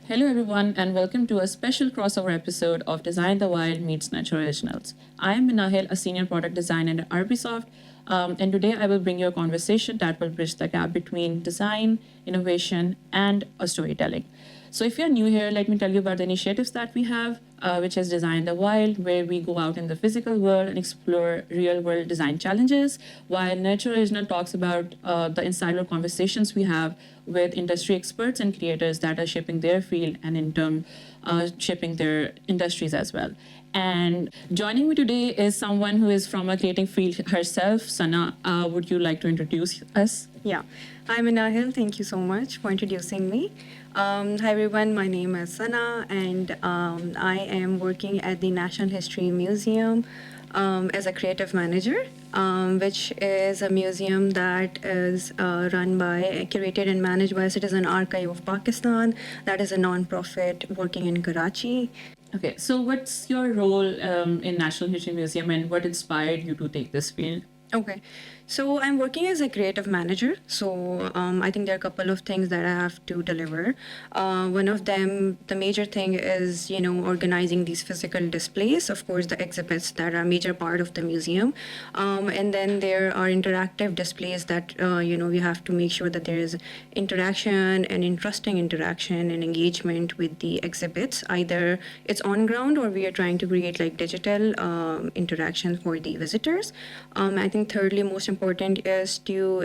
Hello, everyone, and welcome to a special crossover episode of Design the Wild meets Nature Originals. I am Minahil, a senior product designer at Arbisoft, and today I will bring you a conversation that will bridge the gap between design, innovation, and storytelling. So, if you're new here, let me tell you about the initiatives that we have, which is Design the Wild, where we go out in the physical world and explore real world design challenges, while Nature Original talks about the insider conversations we have with industry experts and creators that are shaping their field and in turn shaping their industries as well. And joining me today is someone who is from a creating field herself. Sana, would you like to introduce us? Yeah. Hi, Minahil. Thank you so much for introducing me. Hi, everyone. My name is Sana, and I am working at the National History Museum as a creative manager, which is a museum that is run by, curated and managed by Citizen Archive of Pakistan. That is a non-profit working in Karachi. Okay, so what's your role in National History Museum and what inspired you to take this field? Okay. So I'm working as a creative manager. So I think there are a couple of things that I have to deliver. One of them, the major thing is, organizing these physical displays, of course, the exhibits that are a major part of the museum. And then there are interactive displays that, we have to make sure that there is interaction and interesting interaction and engagement with the exhibits. Either it's on ground or we are trying to create like digital interaction for the visitors. I think thirdly, most important is to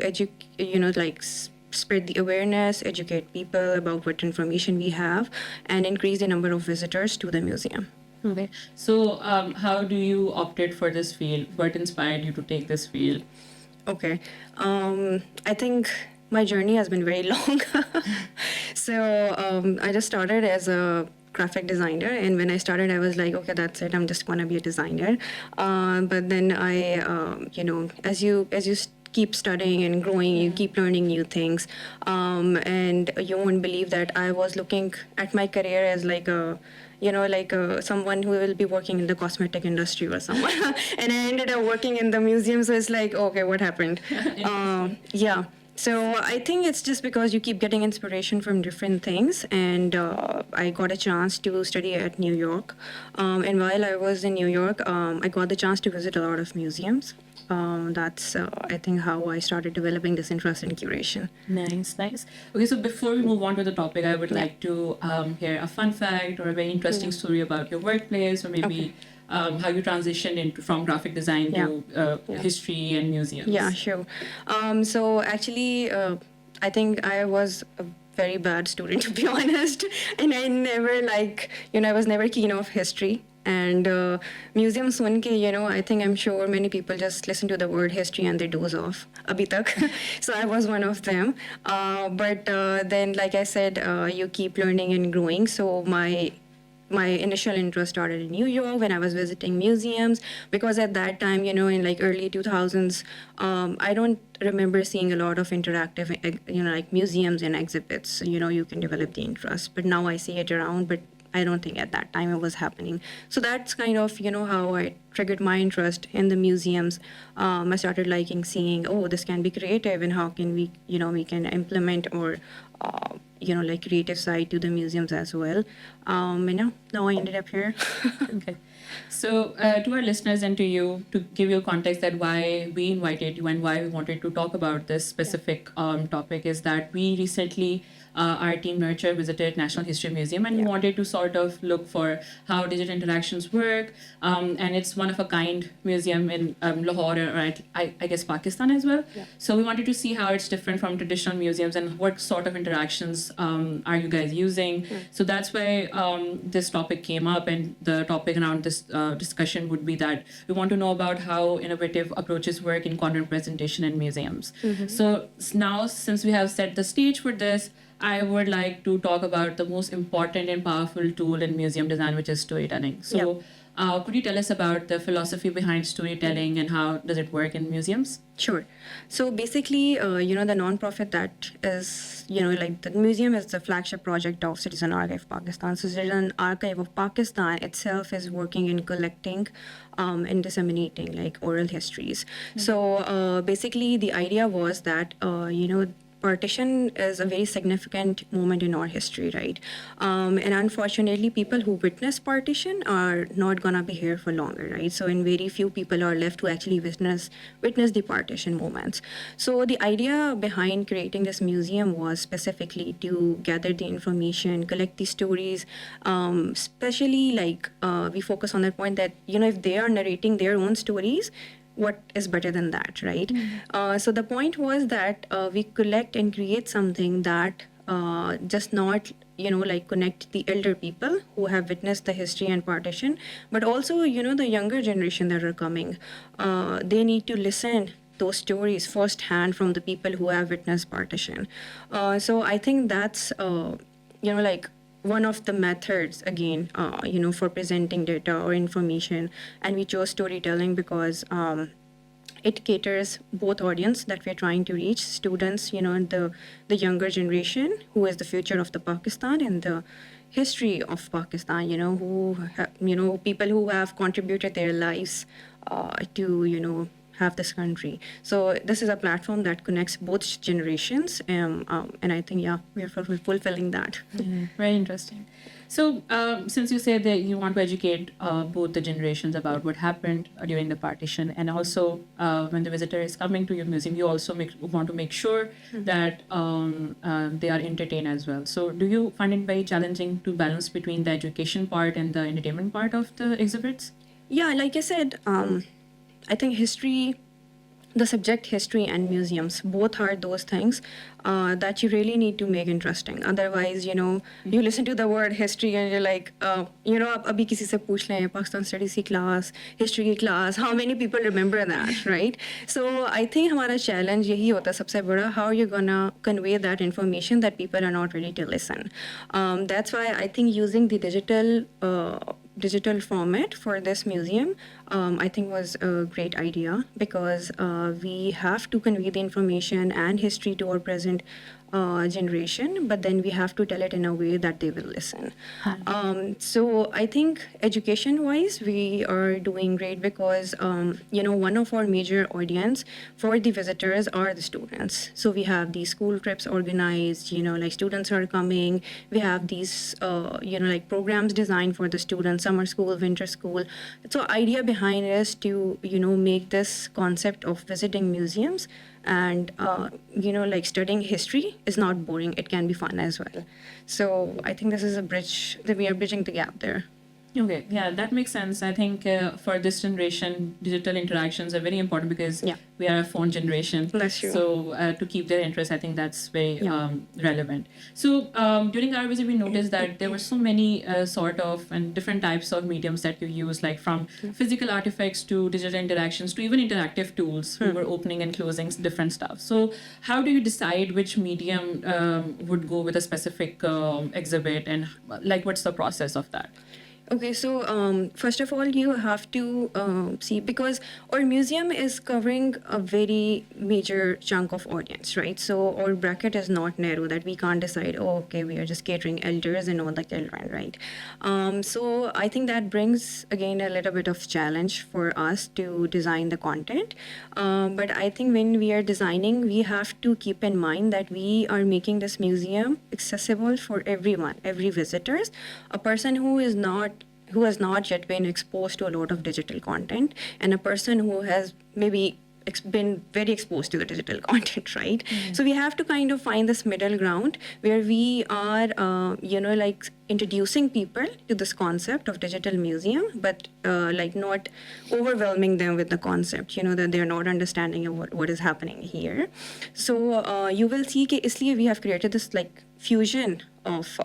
spread the awareness, educate people about what information we have, and increase the number of visitors to the museum. Okay. So, how do you opted for this field? What inspired you to take this field? Okay. I think my journey has been very long. So I just started as a graphic designer, and when I started I was like, okay, that's it, I'm just gonna be a designer. But then as you keep studying and growing, you keep learning new things, and you won't believe that I was looking at my career as like someone who will be working in the cosmetic industry or someone. And I ended up working in the museum, so it's like, okay, what happened? Yeah. So I think it's just because you keep getting inspiration from different things, and I got a chance to study at New York. And while I was in New York, I got the chance to visit a lot of museums. That's, I think, how I started developing this interest in curation. Nice, nice. Okay, so before we move on to the topic, I would like to hear a fun fact or a very interesting story about your workplace, or maybe how you transitioned from graphic design to history and museums. Yeah, sure. So actually, I think I was a very bad student, to be honest, and I never I was never keen of history. And museum sun ke, I think I'm sure many people just listen to the word history and they doze off abhi tak. So I was one of them. But then, like I said, you keep learning and growing. So my initial interest started in New York when I was visiting museums, because at that time, in like early 2000s, I don't remember seeing a lot of interactive, like museums and exhibits. You can develop the interest, but now I see it around, but I don't think at that time it was happening. So that's kind of, how I triggered my interest in the museums. I started liking seeing, oh, this can be creative, and how can we, we can implement or, like creative side to the museums as well. And now I ended up here. Okay. So to our listeners and to you, to give you context that why we invited you and why we wanted to talk about this specific topic is that we recently, our team Nurture visited National History Museum, and we wanted to sort of look for how digital interactions work. And it's one of a kind museum in Lahore, or I guess Pakistan as well. Yeah. So we wanted to see how it's different from traditional museums and what sort of interactions are you guys using. So that's why this topic came up, and the topic around this discussion would be that we want to know about how innovative approaches work in content presentation in museums. So now, since we have set the stage for this, I would like to talk about the most important and powerful tool in museum design, which is storytelling. So could you tell us about the philosophy behind storytelling and how does it work in museums? Sure. So basically, the nonprofit that is, like the museum is the flagship project of Citizen Archive of Pakistan. So Citizen Archive of Pakistan itself is working in collecting and disseminating like oral histories. So basically, the idea was that, partition is a very significant moment in our history, right? And unfortunately, people who witness partition are not gonna be here for longer, right? So, and very few people are left to actually witness the partition moments. So, the idea behind creating this museum was specifically to gather the information, collect the stories, especially like we focus on that point that if they are narrating their own stories, what is better than that, right? So the point was that we collect and create something that just not like connect the elder people who have witnessed the history and partition, but also the younger generation that are coming. They need to listen those stories firsthand from the people who have witnessed partition. So I think that's like one of the methods again for presenting data or information, and we chose storytelling because it caters both audience that we're trying to reach, students, and the younger generation who is the future of the Pakistan and the history of Pakistan, people who have contributed their lives to have this country. So this is a platform that connects both generations, and I think we're fulfilling that. Very interesting. So since you said that you want to educate both the generations about what happened during the partition, and also when the visitor is coming to your museum, you also want to make sure that they are entertained as well. So do you find it very challenging to balance between the education part and the entertainment part of the exhibits? Yeah, like I said, I think the subject history and museums, both are those things that you really need to make interesting. Otherwise, you listen to the word history and you're like, abhi kisi se pooch lein, Pakistan Studies ki class, history ki class, how many people remember that, right? So I think हमारा challenge यही होता है सबसे बड़ा, how are you gonna convey that information that people are not ready to listen. That's why I think using the digital format for this museum, I think was a great idea, because we have to convey the information and history to our present generation, but then we have to tell it in a way that they will listen. So I think education-wise, we are doing great because, one of our major audience for the visitors are the students. So we have these school trips organized, like students are coming. We have these, like programs designed for the students, summer school, winter school. So idea behind it is to, make this concept of visiting museums and like studying history is not boring. It can be fun as well. So I think this is a bridge that we are bridging the gap there. Okay, yeah, that makes sense. I think for this generation, digital interactions are very important because we are a phone generation. That's true. So to keep their interest, I think that's very relevant. So during our visit, we noticed that there were so many sort of and different types of mediums that you use, like from physical artifacts to digital interactions to even interactive tools. We were opening and closing different stuff. So how do you decide which medium would go with a specific exhibit, and like what's the process of that? Okay, so first of all, you have to see, because our museum is covering a very major chunk of audience, right? So our bracket is not narrow that we can't decide, okay, we are just catering elders and all the children, right? So I think that brings, again, a little bit of challenge for us to design the content. But I think when we are designing, we have to keep in mind that we are making this museum accessible for everyone, every visitors, a person who has not yet been exposed to a lot of digital content, and a person who has maybe been very exposed to the digital content, right? So we have to kind of find this middle ground where we are, like introducing people to this concept of digital museum, but like not overwhelming them with the concept, that they're not understanding what is happening here. So you will see that isliye we have created this like fusion of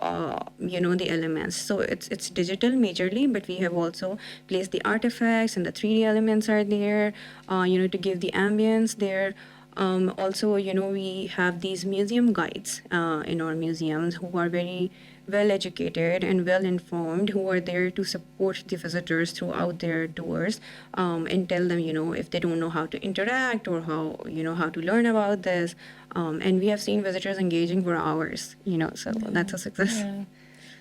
the elements. So it's digital majorly, but we have also placed the artifacts and the 3D elements are there, to give the ambience there. Also, we have these museum guides in our museums who are very well educated and well informed, who are there to support the visitors throughout their tours, and tell them, if they don't know how to interact or how to learn about this. And we have seen visitors engaging for hours, so that's a success. Yeah.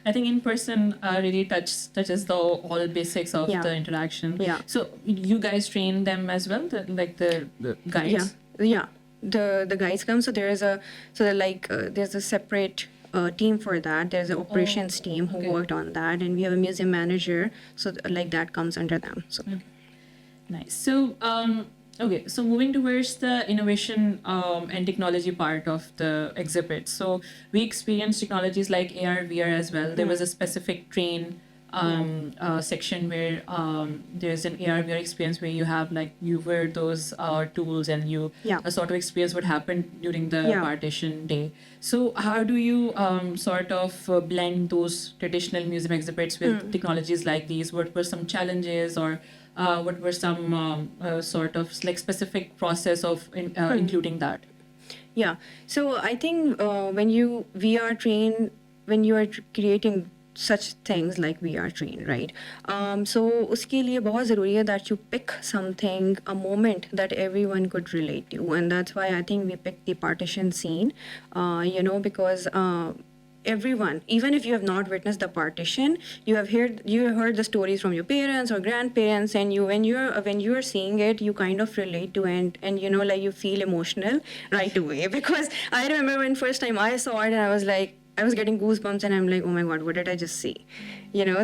I think in person really touches the all basics of the interaction. Yeah. So you guys train them as well, the guides? Yeah. the guys come. So there's a separate team for that. There's an operations team who worked on that, and we have a museum manager. So like that comes under them. So. Nice. So, okay, so moving towards the innovation and technology part of the exhibit. So, we experienced technologies like AR, VR as well. There was a specific train section where there's an AR, VR experience where you have like, you wear those tools and you, a sort of experience would happen during the partition day. So, how do you sort of blend those traditional museum exhibits with technologies like these? What were some challenges, or what were some sort of like specific process of including that? Yeah. So I think when you are creating such things like VR train, right? So uske liye bahut zaruri hai that you pick something, a moment that everyone could relate to, and that's why I think we picked the partition scene, because everyone, even if you have not witnessed the partition, you have heard the stories from your parents or grandparents, and when you're seeing it, you kind of relate to it, and like you feel emotional right away. Because I remember when first time I saw it, and I was getting goosebumps, and I'm like, oh my God, what did I just see?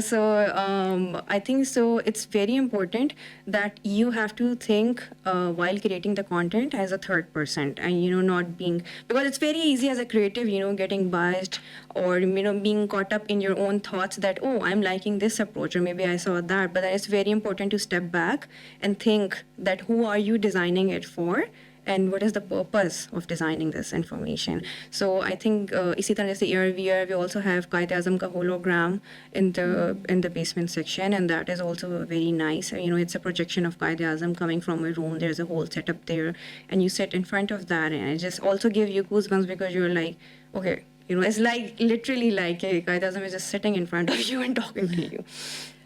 So I think so it's very important that you have to think while creating the content as a third person, and not being, because it's very easy as a creative, getting biased, or being caught up in your own thoughts that, oh, I'm liking this approach, or maybe I saw that. But it's very important to step back and think that who are you designing it for, and what is the purpose of designing this information. So I think isi tarah se AR VR, we also have Qaid-e-Azam ka hologram in the basement section, and that is also very nice. It's a projection of Qaid-e-Azam coming from a room. There's a whole setup there, and you sit in front of that, and it just also gives you goosebumps, because you're like, okay, it's like literally like Qaid-e-Azam is just sitting in front of you and talking to you.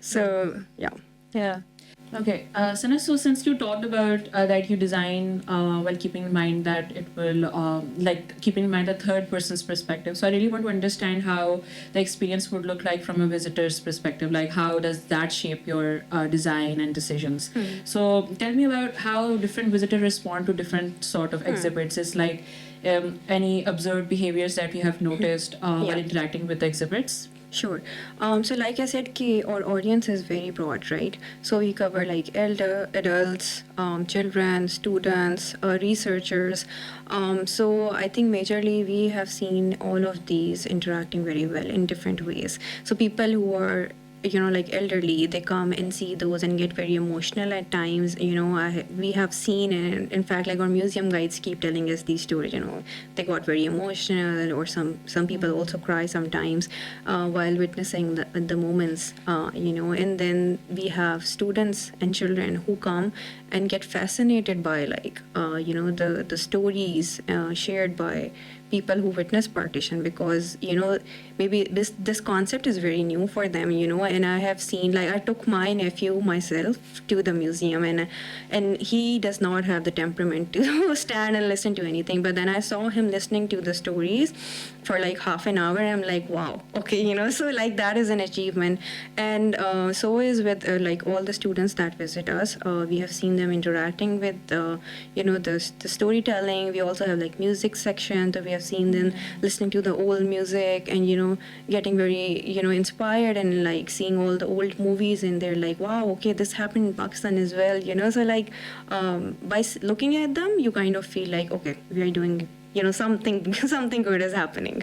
So yeah. Okay, Sana, so since you talked about that you design while keeping in mind that it will, keeping in mind the third person's perspective. So I really want to understand how the experience would look like from a visitor's perspective. Like, how does that shape your design and decisions? So tell me about how different visitors respond to different sort of exhibits. It's like any observed behaviors that you have noticed while interacting with the exhibits? Sure. So like I said, our audience is very broad, right? So we cover like elder, adults, children, students, researchers. So I think majorly we have seen all of these interacting very well in different ways. So people who are like elderly, they come and see those and get very emotional at times. We have seen, and in fact, like our museum guides keep telling us these stories. They got very emotional, or some people also cry sometimes while witnessing the moments. And then we have students and children who come and get fascinated by the stories shared by people who witness partition, because maybe this concept is very new for them, and I have seen, like, I took my nephew myself to the museum, and he does not have the temperament to stand and listen to anything, but then I saw him listening to the stories for like half an hour, and I'm like, wow, okay, so like that is an achievement. And so is with like all the students that visit us. We have seen them interacting with the storytelling. We also have like music section, so we have seen them listening to the old music, and getting very inspired, and like seeing all the old movies, and they're like, wow, okay, this happened in Pakistan as well. So like by looking at them, you kind of feel like, okay, we are doing something good is happening.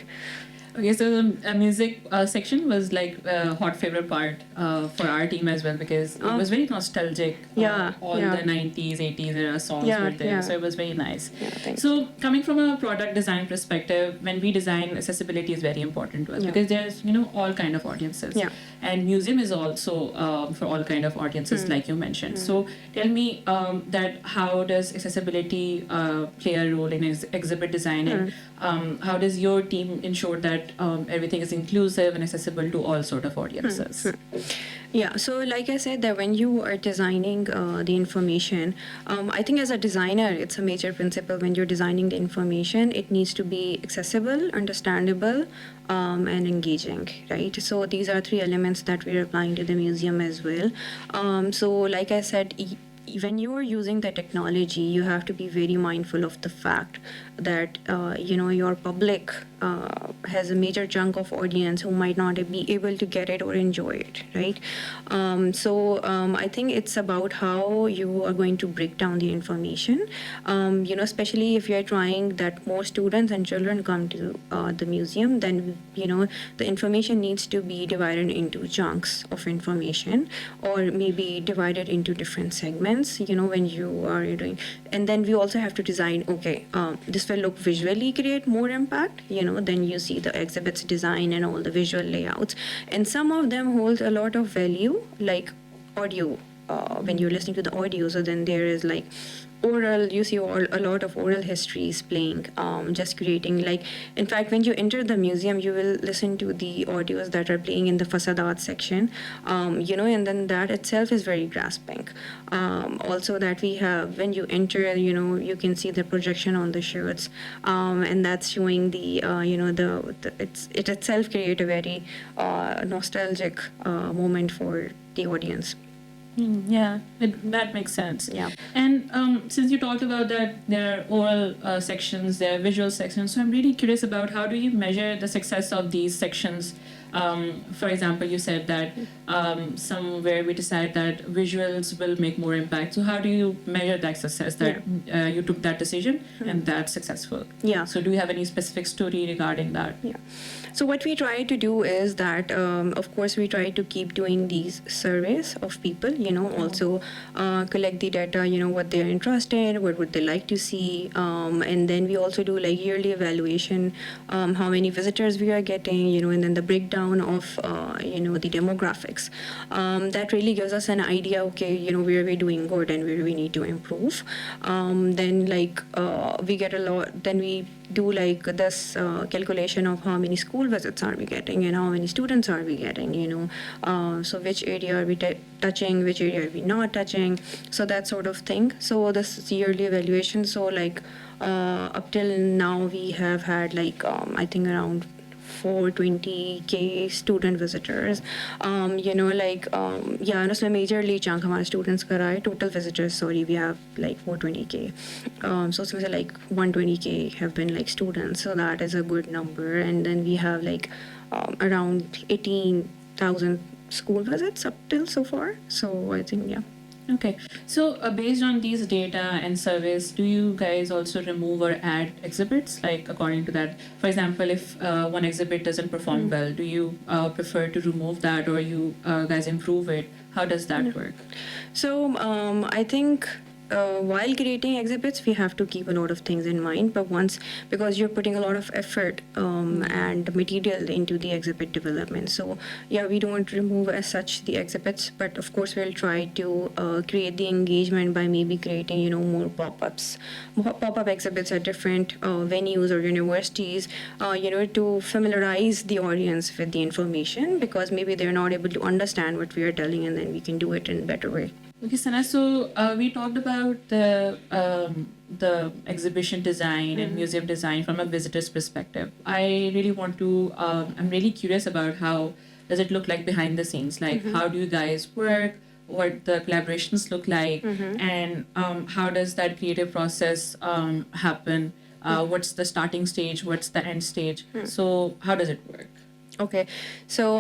Okay, so the music section was like a hot favorite part for our team as well, because it was very nostalgic. All the 90s, 80s era songs were there, so it was very nice. So coming from a product design perspective, when we design, accessibility is very important to us, because there's all kind of audiences, and museum is also for all kind of audiences, like you mentioned. So tell me that how does accessibility play a role in exhibit design, and how does your team ensure that everything is inclusive and accessible to all sort of audiences? Yeah, so like I said, that when you are designing the information, I think as a designer, it's a major principle when you're designing the information, it needs to be accessible, understandable, and engaging, right? So these are three elements that we're applying to the museum as well. So like I said, when you are using the technology, you have to be very mindful of the fact that your public has a major chunk of audience who might not be able to get it or enjoy it, right? I think it's about how you are going to break down the information. Especially if you're trying that more students and children come to the museum, then the information needs to be divided into chunks of information, or maybe divided into different segments. When you are doing, and then we also have to design. Okay, this will look visually create more impact. Then you see the exhibits design and all the visual layouts, and some of them hold a lot of value, like audio. When you're listening to the audio, so then there is like oral, you see a lot of oral histories playing, just creating, like, in fact, when you enter the museum, you will listen to the audios that are playing in the fasadat section, and then that itself is very grasping. Also that we have, when you enter, you can see the projection on the shirts, and that's showing the, it itself create a very nostalgic moment for the audience. Yeah, that makes sense. Yeah. And since you talked about that, there are oral sections, there are visual sections. So I'm really curious about how do you measure the success of these sections? For example, you said that somewhere we decide that visuals will make more impact. So how do you measure that success, that you took that decision and that's successful? Yeah. So do you have any specific story regarding that? Yeah. So what we try to do is that, of course, we try to keep doing these surveys of people, also collect the data, what they're interested in, what would they like to see. And then we also do like yearly evaluation, how many visitors we are getting, and then the breakdown of, the demographics. That really gives us an idea, okay, where we're doing good and where we need to improve. Then we get a lot, then we do like this calculation of how many school visits are we getting and how many students are we getting, so which area are we touching, which area are we not touching, so that sort of thing. So this is yearly evaluation. So up till now we have had I think around 420K student visitors. So majorly chunk हमारे students का रहा है. Total visitors, sorry, we have 420K. So उसमें से 120K have been students. So that is a good number. And then we have around 18,000 school visits up till so far. So I think, yeah. Okay. So based on these data and surveys, do you guys also remove or add exhibits, according to that? For example, if one exhibit doesn't perform well, do you prefer to remove that, or you guys improve it? How does that work? So I think while creating exhibits, we have to keep a lot of things in mind. But because you're putting a lot of effort and material into the exhibit development. So yeah, we don't remove as such the exhibits, but of course we'll try to create the engagement by maybe creating, more pop-ups. Pop-up exhibits at different venues or universities, to familiarize the audience with the information, because maybe they're not able to understand what we are telling, and then we can do it in a better way. Okay, Sana, so we talked about the exhibition design and museum design from a visitor's perspective. I really want to, I'm really curious about how does it look like behind the scenes? How do you guys work? What the collaborations look like? And how does that creative process happen? What's the starting stage? What's the end stage? So how does it work? Okay, so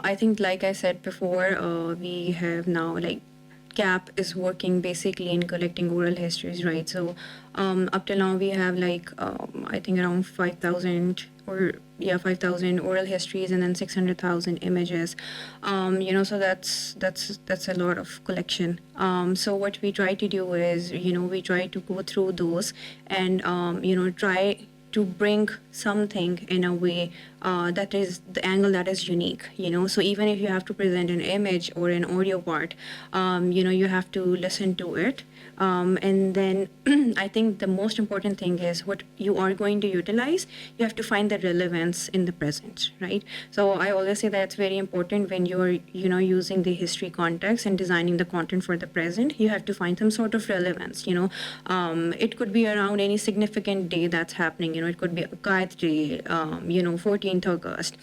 I think, like I said before, we have now CAP is working basically in collecting oral histories, right? So up till now we have I think around 5,000 oral histories, and then 600,000 images. So that's a lot of collection. So what we try to do is, we try to go through those and try to bring something in a way that is the angle that is unique, so even if you have to present an image or an audio part, you have to listen to it, and then I think the most important thing is what you are going to utilize. You have to find the relevance in the present, right? So I always say that's very important when you're using the history context and designing the content for the present. You have to find some sort of relevance. It could be around any significant day that's happening. It could be a Gayatri, 14 15th August.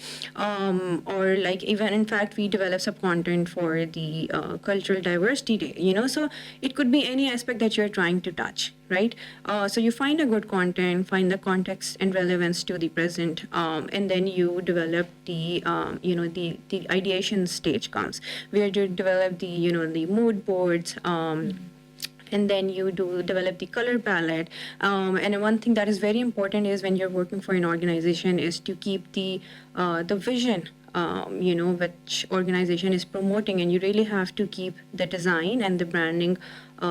Or like even in fact we develop some content for the cultural diversity day, so it could be any aspect that you're trying to touch, right? So you find a good content, find the context and relevance to the present, and then you develop the the ideation stage comes where you develop the mood boards, and then you do develop the color palette. And one thing that is very important is when you're working for an organization is to keep the vision, which organization is promoting, and you really have to keep the design and the branding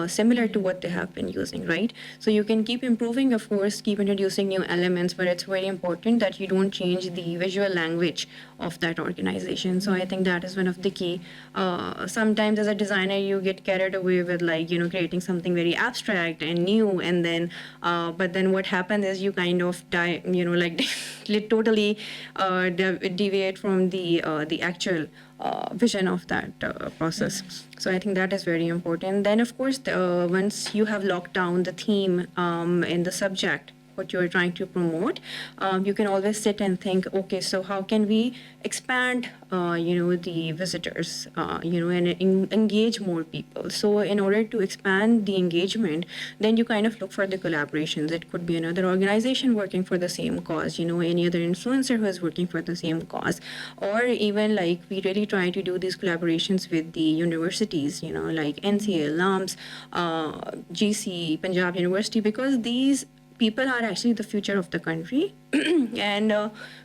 similar to what they have been using, right? So you can keep improving, of course, keep introducing new elements, but it's very important that you don't change the visual language of that organization. So I think that is one of the key. Sometimes as a designer, you get carried away with creating something very abstract and new, and then, but then what happens is you kind of totally deviate from the actual vision of that process. So I think that is very important. Then, of course, once you have locked down the theme and the subject, what you're trying to promote, you can always sit and think, okay, so how can we expand, the visitors, and engage more people? So in order to expand the engagement, then you kind of look for the collaborations. It could be another organization working for the same cause, any other influencer who is working for the same cause, or even like we really try to do these collaborations with the universities, like NCA, LAMS, GC, Punjab University, because these people are actually the future of the country. And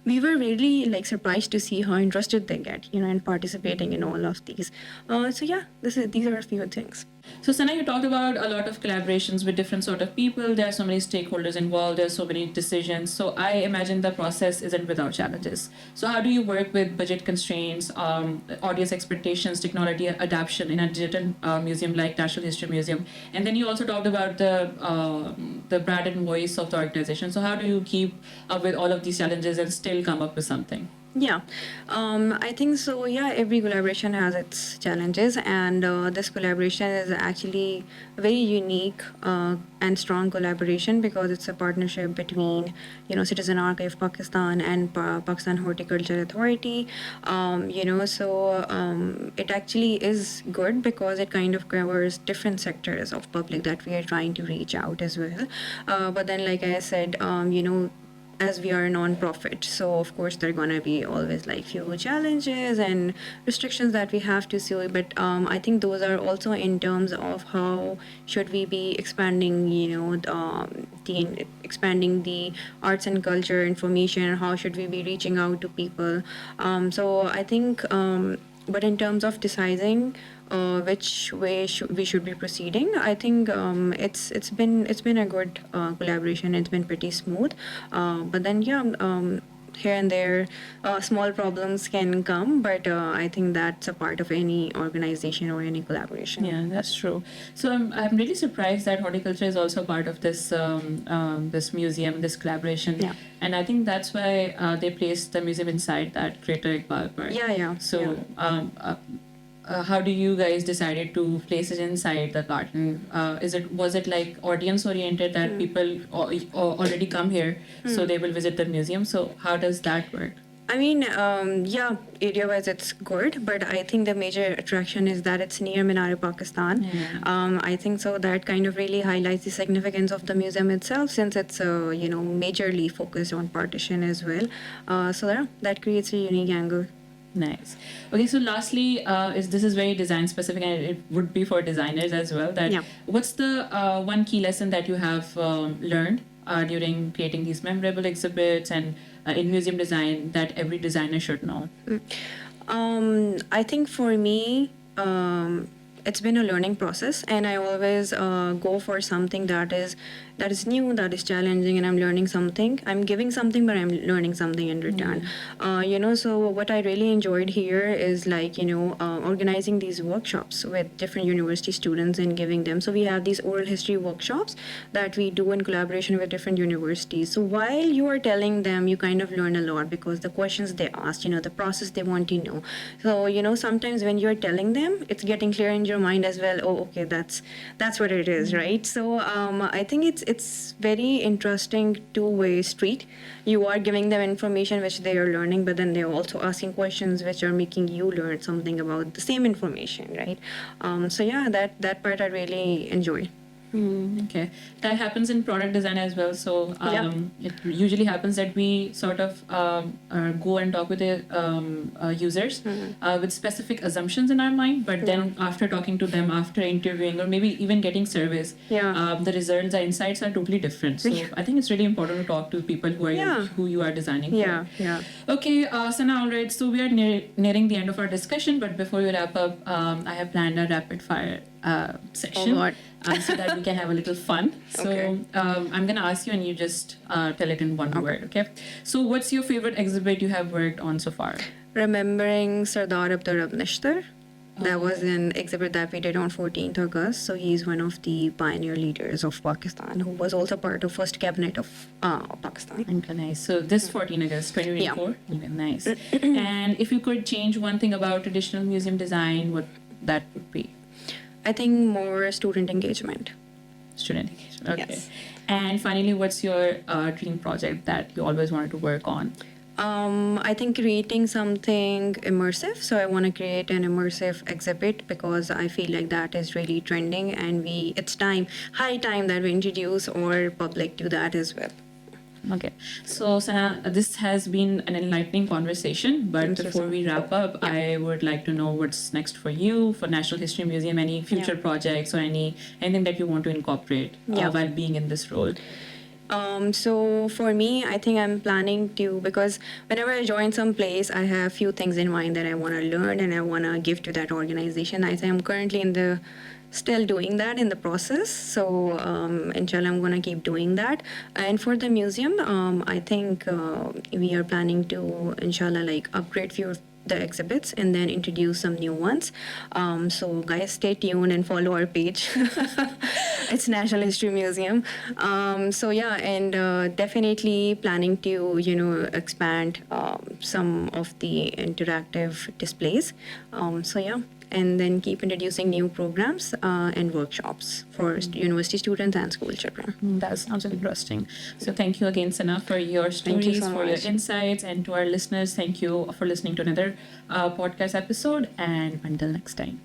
we were really surprised to see how interested they get, in participating in all of these. So yeah, these are a few things. So Sana, you talked about a lot of collaborations with different sort of people. There are so many stakeholders involved. There's so many decisions. So I imagine the process isn't without challenges. So how do you work with budget constraints, audience expectations, technology adaptation in a digital museum like National History Museum? And then you also talked about the brand and voice of the organization. So how do you keep up with all of these challenges and still come up with something? Yeah, I think so. Yeah, every collaboration has its challenges, and this collaboration is actually a very unique and strong collaboration because it's a partnership between, Citizen Archive Pakistan and Pakistan Horticulture Authority. It actually is good because it kind of covers different sectors of public that we are trying to reach out as well. But then, like I said, as we are a non-profit, so of course there are gonna be always few challenges and restrictions that we have to see. But I think those are also in terms of how should we be expanding, expanding the arts and culture information. How should we be reaching out to people? So I think, but in terms of deciding which way we should be proceeding, I think it's been a good collaboration. It's been pretty smooth, but then here and there small problems can come, but I think that's a part of any organization or any collaboration. Yeah, that's true. So I'm really surprised that horticulture is also part of this this museum, this collaboration. Yeah. And I think that's why they placed the museum inside that Greater Iqbal Park. Yeah. So how do you guys decided to place it inside the garden? Was it like audience oriented that people already come here, so they will visit the museum? So how does that work? I mean, area-wise it's good, but I think the major attraction is that it's near Minahil, Pakistan. I think so that kind of really highlights the significance of the museum itself, since it's majorly focused on partition as well. That creates a unique angle. Nice. Okay, so lastly, this is very design specific, and it would be for designers as well. What's the one key lesson that you have learned during creating these memorable exhibits and in museum design that every designer should know? I think for me, it's been a learning process, and I always go for something that is new, that is challenging, and I'm learning something. I'm giving something, but I'm learning something in return. So what I really enjoyed here is organizing these workshops with different university students and giving them. So we have these oral history workshops that we do in collaboration with different universities. So while you are telling them, you kind of learn a lot because the questions they asked, the process they want to know. So sometimes when you're telling them, it's getting clear in your mind as well. Oh, okay, that's what it is, right? So I think it's very interesting two-way street. You are giving them information which they are learning, but then they're also asking questions which are making you learn something about the same information, right? So yeah, that part I really enjoy. Okay, that happens in product design as well. So it usually happens that we sort of go and talk with the users with specific assumptions in our mind, but then after talking to them, after interviewing, or maybe even getting surveys, the results, the insights are totally different. So I think it's really important to talk to people who are who you are designing for. Okay, Sana, all right. So we are nearing the end of our discussion, but before we wrap up, I have planned a rapid fire session. Oh, God. So that we can have a little fun. So I'm going to ask you and you just tell it in one word, okay? So what's your favorite exhibit you have worked on so far? Remembering Sardar Abdur Nishtar. That was an exhibit that we did on 14th August. So he's one of the pioneer leaders of Pakistan, who was also part of first cabinet of Pakistan. Okay, nice. So this 14 August 2024? Okay, nice. And if you could change one thing about traditional museum design, what that would be? I think more student engagement. Student engagement, okay. Yes. And finally, what's your dream project that you always wanted to work on? I think creating something immersive. So I want to create an immersive exhibit because I feel like that is really trending, and it's high time that we introduce our public to that as well. Okay. So, Sana, this has been an enlightening conversation, but before we wrap up, I would like to know what's next for you, for National History Museum, any future projects or anything that you want to incorporate while being in this role. So for me, I think I'm planning to, because whenever I join some place, I have few things in mind that I want to learn and I want to give to that organization. I think I'm currently still doing that in the process. So inshallah, I'm going to keep doing that. And for the museum, I think we are planning to, inshallah, like upgrade few of the exhibits and then introduce some new ones. So guys, stay tuned and follow our page. It's National History Museum. So yeah, and definitely planning to, expand some of the interactive displays. So yeah, and then keep introducing new programs and workshops for university students and school children. That sounds interesting. So thank you again, Sana, for your stories, for your insights, and to our listeners, thank you for listening to another podcast episode, and until next time.